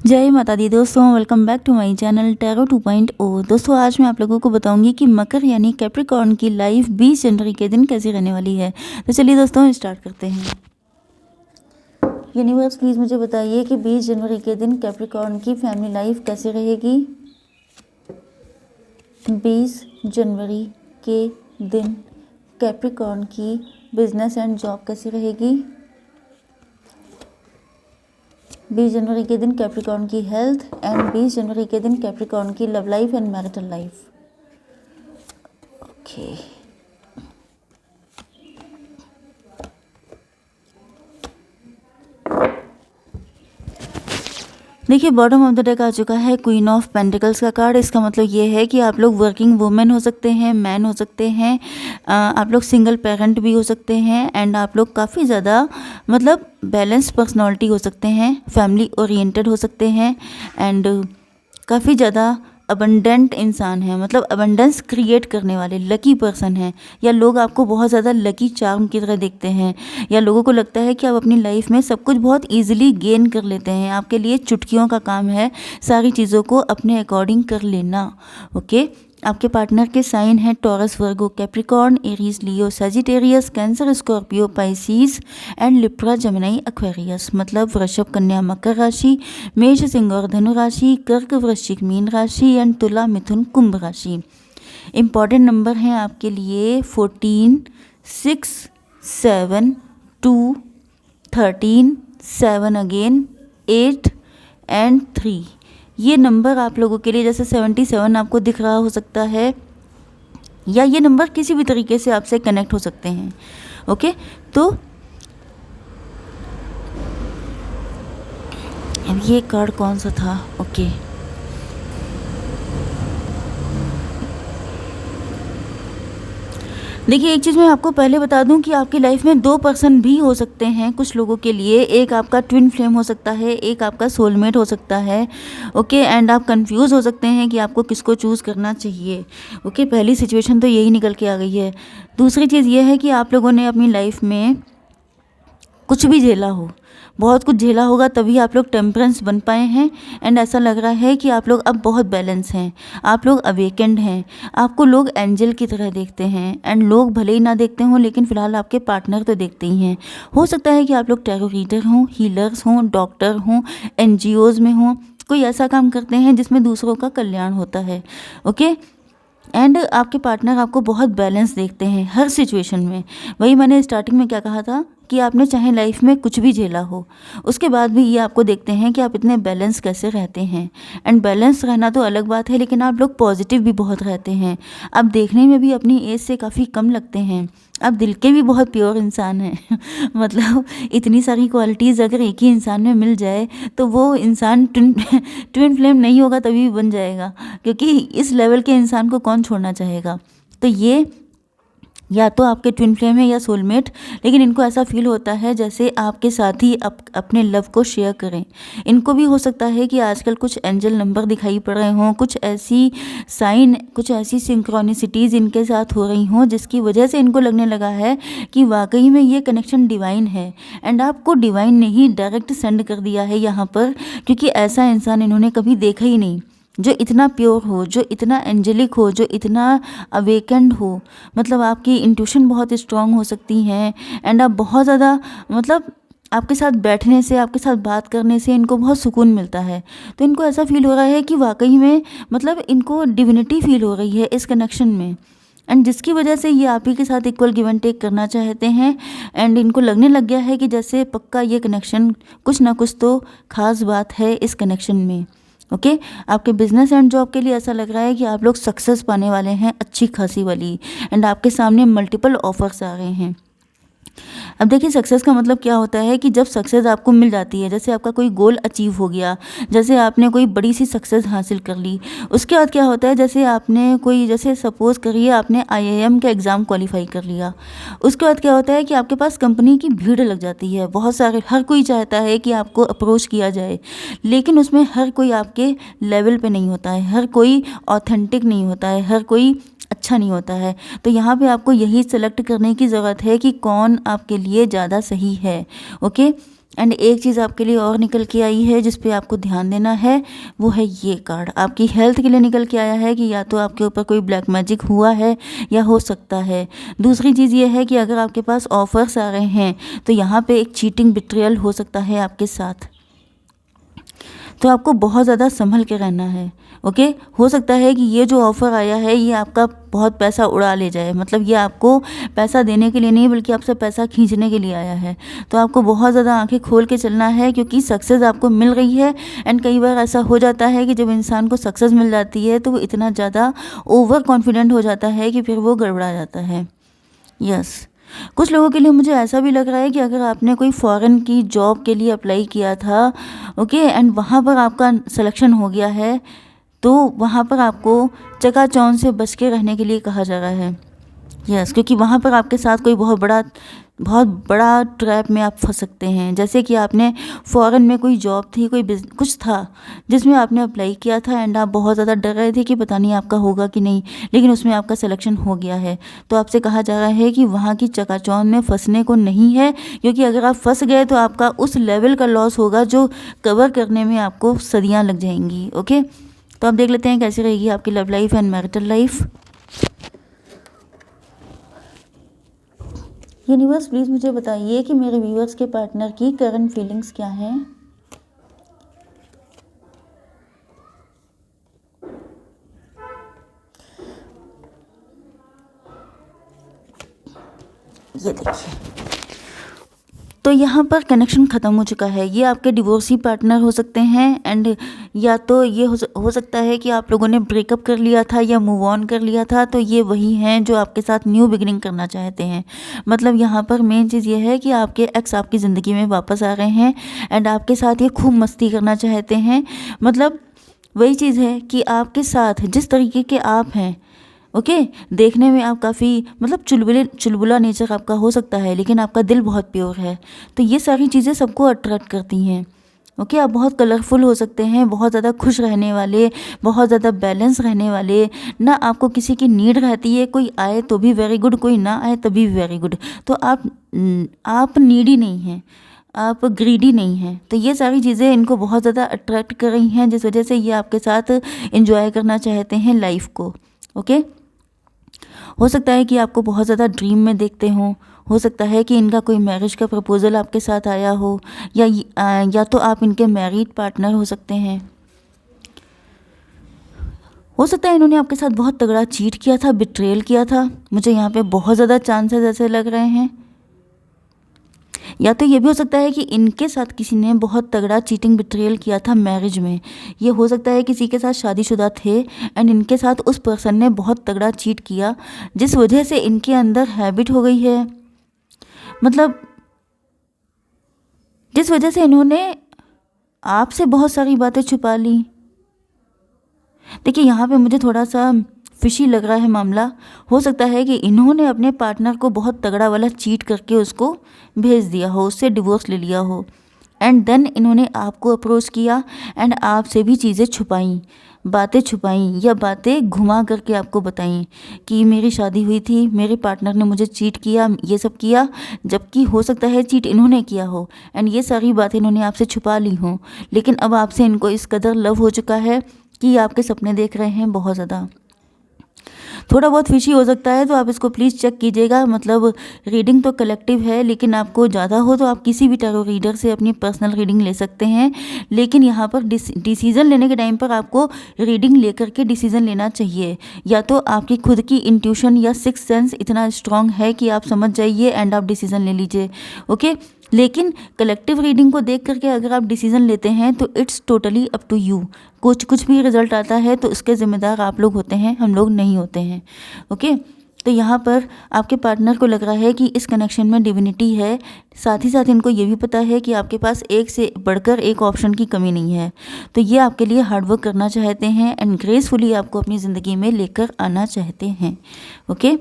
जय माता दी दोस्तों, welcome back to my channel tarot 2.0। दोस्तों आज मैं आप लोगों को बताऊंगी कि मकर यानी कैप्रिकॉर्न की लाइफ 20 जनवरी के दिन कैसी रहने वाली है। तो चलिए दोस्तों स्टार्ट करते हैं। यूनिवर्स प्लीज़ मुझे बताइए कि 20 जनवरी के दिन कैप्रिकॉर्न की फैमिली लाइफ कैसी रहेगी। 20 जनवरी के दिन कैप्रिकॉर्न की बिजनेस एंड जॉब कैसी रहेगी। 20 जनवरी के दिन कैप्रिकॉर्न की हेल्थ एंड 20 जनवरी के दिन कैप्रिकॉर्न की love life and marital life. Okay, देखिए बॉटम ऑफ द डेक आ चुका है क्वीन ऑफ पेंटिकल्स का कार्ड। इसका मतलब ये है कि आप लोग वर्किंग वुमेन हो सकते हैं, मैन हो सकते हैं, आप लोग सिंगल पेरेंट भी हो सकते हैं एंड आप लोग काफ़ी ज़्यादा मतलब बैलेंस पर्सनालिटी हो सकते हैं, फैमिली ओरिएंटेड हो सकते हैं एंड काफ़ी ज़्यादा अबंडेंट इंसान है, मतलब अबंडेंस क्रिएट करने वाले लकी पर्सन हैं, या लोग आपको बहुत ज़्यादा लकी चार्म की तरह देखते हैं, या लोगों को लगता है कि आप अपनी लाइफ में सब कुछ बहुत इजीली गेन कर लेते हैं। आपके लिए चुटकियों का काम है सारी चीज़ों को अपने अकॉर्डिंग कर लेना। ओके, आपके पार्टनर के साइन हैं taurus, Virgo, Capricorn, Aries, Leo, Sagittarius, cancer, Scorpio, Pisces and Libra, Gemini, Aquarius. मतलब वृषभ, कन्या, मकर राशि, मेष, सिंह और धनु राशि, कर्क, वृश्चिक, मीन राशि एंड तुला, मिथुन, कुंभ राशि। इम्पॉर्टेंट नंबर हैं आपके लिए 14, 6, 7, 2, 13, 7 अगेन, 8 एंड 3। ये नंबर आप लोगों के लिए, जैसे 77 आपको दिख रहा हो सकता है, या ये नंबर किसी भी तरीके से आपसे कनेक्ट हो सकते हैं। ओके, तो अब ये कार्ड कौन सा था। ओके, देखिए एक चीज़ मैं आपको पहले बता दूं कि आपकी लाइफ में 2 पर्सन भी हो सकते हैं कुछ लोगों के लिए। एक आपका ट्विन फ्लेम हो सकता है, एक आपका सोलमेट हो सकता है। ओके, एंड आप कंफ्यूज हो सकते हैं कि आपको किसको चूज़ करना चाहिए। ओके, पहली सिचुएशन तो यही निकल के आ गई है। दूसरी चीज़ ये है कि आप लोगों ने अपनी लाइफ में कुछ भी झेला हो, बहुत कुछ झेला होगा, तभी आप लोग टेम्परेंस बन पाए हैं एंड ऐसा लग रहा है कि आप लोग अब बहुत बैलेंस हैं, आप लोग अवेकेंड हैं, आपको लोग एंजल की तरह देखते हैं एंड लोग भले ही ना देखते हों लेकिन फ़िलहाल आपके पार्टनर तो देखते ही हैं। हो सकता है कि आप लोग टैरो रीडर हों, हीलर्स हों, डॉक्टर हों, NGOs में हों, कोई ऐसा काम करते हैं जिसमें दूसरों का कल्याण होता है। ओके, एंड आपके पार्टनर आपको बहुत बैलेंस देखते हैं हर सिचुएशन में। वही मैंने स्टार्टिंग में क्या कहा था कि आपने चाहे लाइफ में कुछ भी झेला हो, उसके बाद भी ये आपको देखते हैं कि आप इतने बैलेंस कैसे रहते हैं। एंड बैलेंस रहना तो अलग बात है, लेकिन आप लोग पॉजिटिव भी बहुत रहते हैं। आप देखने में भी अपनी एज से काफ़ी कम लगते हैं, आप दिल के भी बहुत प्योर इंसान हैं। मतलब इतनी सारी क्वालिटीज़ अगर एक ही इंसान में मिल जाए तो वो इंसान ट्विन फ्लेम नहीं होगा तभी बन जाएगा, क्योंकि इस लेवल के इंसान को कौन छोड़ना चाहेगा। तो ये या तो आपके ट्विन फ्लेम है या सोलमेट, लेकिन इनको ऐसा फील होता है जैसे आपके साथ ही अपने लव को शेयर करें। इनको भी हो सकता है कि आजकल कुछ एंजल नंबर दिखाई पड़ रहे हों, कुछ ऐसी साइन, कुछ ऐसी सिंक्रोनिसिटीज़ इनके साथ हो रही हों जिसकी वजह से इनको लगने लगा है कि वाकई में ये कनेक्शन डिवाइन है एंड आपको डिवाइन ने ही डायरेक्ट सेंड कर दिया है यहाँ पर, क्योंकि ऐसा इंसान इन्होंने कभी देखा ही नहीं जो इतना प्योर हो, जो इतना एंजेलिक हो, जो इतना अवेकेंड हो। मतलब आपकी इंट्यूशन बहुत स्ट्रांग हो सकती हैं एंड आप बहुत ज़्यादा, मतलब आपके साथ बैठने से, आपके साथ बात करने से इनको बहुत सुकून मिलता है। तो इनको ऐसा फील हो रहा है कि वाकई में मतलब इनको डिविनिटी फील हो रही है इस कनेक्शन में, एंड जिसकी वजह से ये आप ही के साथ इक्वल गिव एंड टेक करना चाहते हैं। एंड इनको लगने लग गया है कि जैसे पक्का ये कनेक्शन कुछ ना कुछ तो खास बात है इस कनेक्शन में। ओके, आपके बिजनेस एंड जॉब के लिए ऐसा लग रहा है कि आप लोग सक्सेस पाने वाले हैं अच्छी खासी वाली, एंड आपके सामने मल्टीपल ऑफर्स आ रहे हैं। अब देखिए सक्सेस का मतलब क्या होता है कि जब सक्सेस आपको मिल जाती है, जैसे आपका कोई गोल अचीव हो गया, जैसे आपने कोई बड़ी सी सक्सेस हासिल कर ली, उसके बाद क्या होता है, जैसे आपने कोई, जैसे सपोज़ करिए आपने IIM का एग्ज़ाम क्वालिफाई कर लिया, उसके बाद क्या होता है कि आपके पास कंपनी की भीड़ लग जाती है, बहुत सारे, हर कोई चाहता है कि आपको अप्रोच किया जाए, लेकिन उसमें हर कोई आपके लेवल पे नहीं होता है, हर कोई ऑथेंटिक नहीं होता है, हर कोई अच्छा नहीं होता है। तो यहाँ पे आपको यही सेलेक्ट करने की ज़रूरत है कि कौन आपके लिए ज़्यादा सही है। ओके, एंड एक चीज़ आपके लिए और निकल के आई है जिस पे आपको ध्यान देना है, वो है ये कार्ड आपकी हेल्थ के लिए निकल के आया है कि या तो आपके ऊपर कोई ब्लैक मैजिक हुआ है या हो सकता है। दूसरी चीज़ ये है कि अगर आपके पास ऑफर्स आ रहे हैं तो यहाँ पे एक चीटिंग बिट्रियल हो सकता है आपके साथ, तो आपको बहुत ज़्यादा संभल के रहना है। ओके, हो सकता है कि ये जो ऑफ़र आया है ये आपका बहुत पैसा उड़ा ले जाए, मतलब ये आपको पैसा देने के लिए नहीं बल्कि आपसे पैसा खींचने के लिए आया है। तो आपको बहुत ज़्यादा आंखें खोल के चलना है क्योंकि सक्सेस आपको मिल रही है। एंड कई बार ऐसा हो जाता है कि जब इंसान को सक्सेस मिल जाती है तो वो इतना ज़्यादा ओवर कॉन्फिडेंट हो जाता है कि फिर वो गड़बड़ा जाता है। यस, कुछ लोगों के लिए मुझे ऐसा भी लग रहा है कि अगर आपने कोई फॉरेन की जॉब के लिए अप्लाई किया था, ओके, एंड वहाँ पर आपका सिलेक्शन हो गया है, तो वहाँ पर आपको चकाचौंध से बच के रहने के लिए कहा जा रहा है। यस, क्योंकि वहाँ पर आपके साथ कोई बहुत बड़ा ट्रैप में आप फंस सकते हैं। जैसे कि आपने फॉरेन में कोई जॉब थी, कोई कुछ था जिसमें आपने अप्लाई किया था एंड आप बहुत ज़्यादा डर रहे थे कि पता नहीं आपका होगा कि नहीं, लेकिन उसमें आपका सिलेक्शन हो गया है। तो आपसे कहा जा रहा है कि वहाँ की चकाचौंध में फंसने को नहीं है, क्योंकि अगर आप फंस गए तो आपका उस लेवल का लॉस होगा जो कवर करने में आपको सदियाँ लग जाएंगी। ओके, तो आप देख लेते हैं कैसी रहेगी आपकी love life and marital life. Universe please मुझे बताइए कि मेरे व्यूअर्स के पार्टनर की करंट फीलिंग्स क्या हैं। ये देखिए, तो यहाँ पर कनेक्शन ख़त्म हो चुका है। ये आपके डिवोर्सी पार्टनर हो सकते हैं एंड या तो ये हो सकता है कि आप लोगों ने ब्रेकअप कर लिया था या मूव ऑन कर लिया था, तो ये वही हैं जो आपके साथ न्यू बिगिनिंग करना चाहते हैं। मतलब यहाँ पर मेन चीज़ ये है कि आपके एक्स आपकी ज़िंदगी में वापस आ रहे हैं एंड आपके साथ ये खूब मस्ती करना चाहते हैं। मतलब वही चीज़ है कि आपके साथ जिस तरीके के आप हैं, ओके, देखने में आप काफ़ी मतलब चुलबुला नेचर आपका हो सकता है, लेकिन आपका दिल बहुत प्योर है। तो ये सारी चीज़ें सबको अट्रैक्ट करती हैं। ओके, आप बहुत कलरफुल हो सकते हैं, बहुत ज़्यादा खुश रहने वाले, बहुत ज़्यादा बैलेंस रहने वाले, ना आपको किसी की नीड रहती है, कोई आए तो भी वेरी गुड, कोई ना आए तभी वेरी गुड। तो आप नीडी नहीं हैं, आप ग्रीडी नहीं हैं। तो ये सारी चीज़ें इनको बहुत ज़्यादा अट्रैक्ट कर रही हैं, जिस वजह से ये आपके साथ एंजॉय करना चाहते हैं लाइफ को। ओके, हो सकता है कि आपको बहुत ज़्यादा ड्रीम में देखते हों, हो सकता है कि इनका कोई मैरिज का प्रपोज़ल आपके साथ आया हो, या तो आप इनके मैरिड पार्टनर हो सकते हैं। हो सकता है इन्होंने आपके साथ बहुत तगड़ा चीट किया था, बिट्रेल किया था। मुझे यहाँ पे बहुत ज़्यादा चांसेस ऐसे लग रहे हैं। या तो ये भी हो सकता है कि इनके साथ किसी ने बहुत तगड़ा चीटिंग बिट्रेयल किया था मैरिज में। ये हो सकता है किसी के साथ शादीशुदा थे एंड इनके साथ उस पर्सन ने बहुत तगड़ा चीट किया, जिस वजह से इनके अंदर हैबिट हो गई है, मतलब जिस वजह से इन्होंने आपसे बहुत सारी बातें छुपा ली। देखिए, यहाँ पे मुझे थोड़ा सा फिशी लग रहा है मामला। हो सकता है कि इन्होंने अपने पार्टनर को बहुत तगड़ा वाला चीट करके उसको भेज दिया हो, उससे डिवोर्स ले लिया हो, एंड देन इन्होंने आपको अप्रोच किया एंड आपसे भी चीज़ें छुपाई, बातें छुपाई या बातें घुमा करके आपको बताई कि मेरी शादी हुई थी, मेरे पार्टनर ने मुझे चीट किया, ये सब किया, जबकि हो सकता है चीट इन्होंने किया हो एंड ये सारी बातें इन्होंने आपसे छुपा ली हों। लेकिन अब आपसे इनको इस कदर लव हो चुका है कि आपके सपने देख रहे हैं बहुत ज़्यादा। थोड़ा बहुत फिशी हो सकता है, तो आप इसको प्लीज़ चेक कीजिएगा। मतलब रीडिंग तो कलेक्टिव है, लेकिन आपको ज़्यादा हो तो आप किसी भी टैरो रीडर से अपनी पर्सनल रीडिंग ले सकते हैं। लेकिन यहाँ पर डिसीज़न लेने के टाइम पर आपको रीडिंग लेकर के डिसीज़न लेना चाहिए। या तो आपकी खुद की इंट्यूशन या सिक्स सेंस इतना स्ट्रांग है कि आप समझ जाइए एंड आप डिसीज़न ले लीजिए। ओके, लेकिन कलेक्टिव रीडिंग को देख करके अगर आप डिसीज़न लेते हैं तो it's totally up to you. कुछ भी रिजल्ट आता है तो उसके ज़िम्मेदार आप लोग होते हैं, हम लोग नहीं होते हैं। ओके, तो यहाँ पर आपके पार्टनर को लग रहा है कि इस कनेक्शन में डिविनिटी है। साथ ही साथ इनको ये भी पता है कि आपके पास एक से बढ़कर एक ऑप्शन की कमी नहीं है। तो ये आपके लिए हार्डवर्क करना चाहते हैं एंड ग्रेसफुली आपको अपनी ज़िंदगी में लेकर आना चाहते हैं। ओके,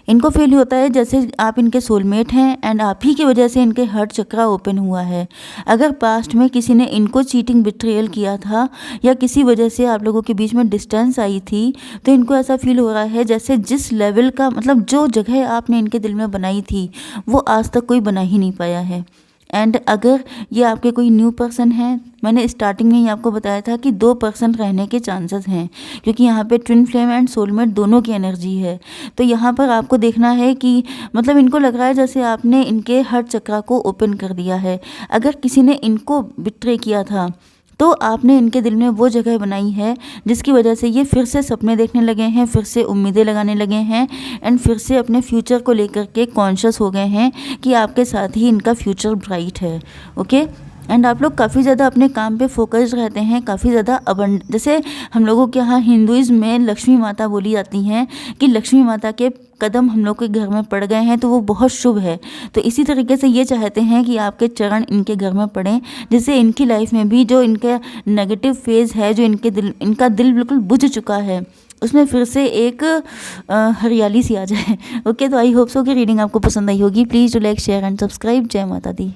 इनको फील होता है जैसे आप इनके सोलमेट हैं एंड आप ही की वजह से इनके हार्ट चक्रा ओपन हुआ है। अगर पास्ट में किसी ने इनको चीटिंग बिट्रेयल किया था या किसी वजह से आप लोगों के बीच में डिस्टेंस आई थी, तो इनको ऐसा फील हो रहा है जैसे जिस लेवल का मतलब जो जगह आपने इनके दिल में बनाई थी वो आज तक कोई बना ही नहीं पाया है। एंड अगर ये आपके कोई न्यू पर्सन है, मैंने स्टार्टिंग में ही आपको बताया था कि 2% रहने के चांसेस हैं, क्योंकि यहाँ पे ट्विन फ्लेम एंड सोलमेट दोनों की एनर्जी है। तो यहाँ पर आपको देखना है कि मतलब इनको लग रहा है जैसे आपने इनके हार्ट चक्रा को ओपन कर दिया है। अगर किसी ने इनको बिट्रे किया था तो आपने इनके दिल में वो जगह बनाई है जिसकी वजह से ये फिर से सपने देखने लगे हैं, फिर से उम्मीदें लगाने लगे हैं एंड फिर से अपने फ्यूचर को लेकर के कॉन्शियस हो गए हैं कि आपके साथ ही इनका फ्यूचर ब्राइट है। ओके, एंड आप लोग काफ़ी ज़्यादा अपने काम पे फोकस्ड रहते हैं, काफ़ी ज़्यादा जैसे हम लोगों के यहाँ हिंदुइज्म में लक्ष्मी माता बोली जाती हैं कि लक्ष्मी माता के कदम हम लोग के घर में पड़ गए हैं तो वो बहुत शुभ है। तो इसी तरीके से ये चाहते हैं कि आपके चरण इनके घर में पड़ें, जिससे इनकी लाइफ में भी जो इनका नेगेटिव फेज़ है, जो इनका दिल बिल्कुल बुझ चुका है, उसमें फिर से एक हरियाली सी आ जाए। ओके, तो आई होप सो कि रीडिंग आपको पसंद आई होगी। Please do like share and subscribe. जय माता दी।